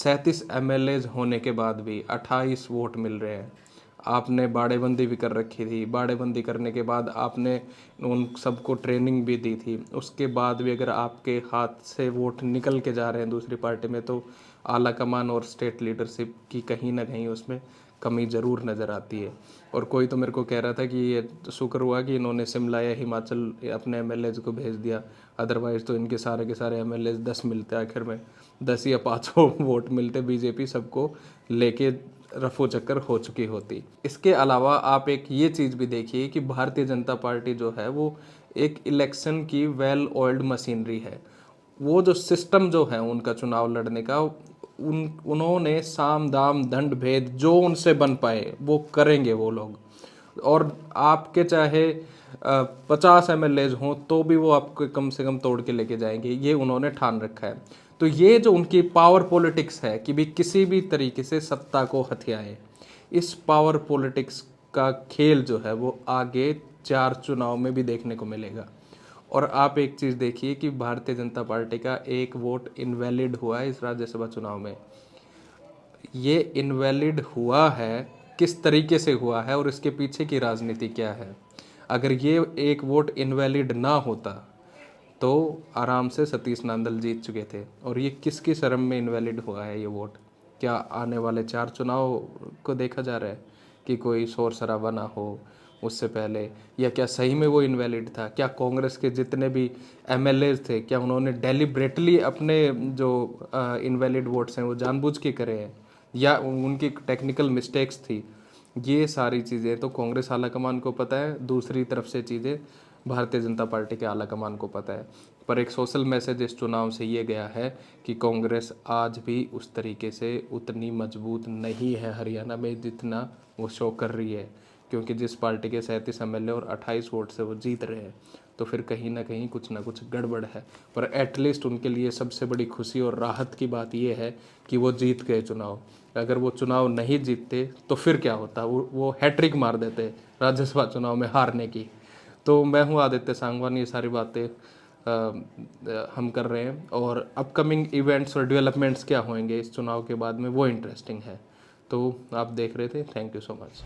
37 MLAs होने के बाद भी 28 वोट मिल रहे हैं। आपने बाड़ेबंदी भी कर रखी थी, बाड़ेबंदी करने के बाद आपने उन सबको ट्रेनिंग भी दी थी, उसके बाद भी अगर आपके हाथ से वोट निकल के जा रहे हैं दूसरी पार्टी में, तो आला कमान और स्टेट लीडरशिप की कहीं ना कहीं उसमें कमी ज़रूर नज़र आती है। और कोई तो मेरे को कह रहा था कि ये शुक्र हुआ कि इन्होंने शिमला या हिमाचल अपने एमएलएज को भेज दिया, अदरवाइज़ तो इनके सारे के सारे एमएलएज 10 मिलते आखिर में, 10 या 5 वोट मिलते, बीजेपी सबको लेके रफो चक्कर हो चुकी होती। इसके अलावा आप एक ये चीज़ भी देखिए कि भारतीय जनता पार्टी जो है वो एक इलेक्शन की वेल ऑयल्ड मशीनरी है। वो जो सिस्टम जो है उनका चुनाव लड़ने का, उन्होंने साम दाम दंड भेद जो उनसे बन पाए वो करेंगे वो लोग। और आपके चाहे 50 एमएलएज हों तो भी वो आपको कम से कम तोड़ के लेके जाएंगे, ये उन्होंने ठान रखा है। तो ये जो उनकी पावर पॉलिटिक्स है कि भी किसी भी तरीके से सत्ता को हथियाए, इस पावर पॉलिटिक्स का खेल जो है वो आगे 4 चुनाव में भी देखने को मिलेगा। और आप एक चीज़ देखिए कि भारतीय जनता पार्टी का एक वोट इनवैलिड हुआ है इस राज्यसभा चुनाव में। ये इनवैलिड हुआ है, किस तरीके से हुआ है और इसके पीछे की राजनीति क्या है। अगर ये एक वोट इनवैलिड ना होता तो आराम से सतीश नांदल जीत चुके थे। और ये किसकी शर्म में इनवैलिड हुआ है ये वोट? क्या आने वाले 4 चुनाव को देखा जा रहा है कि कोई शोर शराबा ना हो उससे पहले, या क्या सही में वो इनवैलिड था? क्या कांग्रेस के जितने भी एमएलएज थे, क्या उन्होंने डेलिब्रेटली अपने जो इनवैलिड वोट्स हैं वो जानबूझ के करे हैं, या उनकी टेक्निकल मिस्टेक्स थी? ये सारी चीज़ें तो कांग्रेस आलाकमान को पता है, दूसरी तरफ से चीज़ें भारतीय जनता पार्टी के आलाकमान को पता है। पर एक सोशल मैसेज इस चुनाव से ये गया है कि कांग्रेस आज भी उस तरीके से उतनी मजबूत नहीं है हरियाणा में जितना वो शो कर रही है। क्योंकि जिस पार्टी के 37 एमएलए और 28 वोट से वो जीत रहे हैं, तो फिर कहीं ना कहीं कुछ ना कुछ गड़बड़ है। पर एटलीस्ट उनके लिए सबसे बड़ी खुशी और राहत की बात ये है कि वो जीत गए चुनाव। अगर वो चुनाव नहीं जीतते तो फिर क्या होता, वो हैट्रिक मार देते राज्यसभा चुनाव में हारने की। तो मैं हूँ आदित्य सांगवान, ये सारी बातें हम कर रहे हैं। और अपकमिंग इवेंट्स और डेवलपमेंट्स क्या होंगे इस चुनाव के बाद में, वो इंटरेस्टिंग है। तो आप देख रहे थे, थैंक यू सो मच।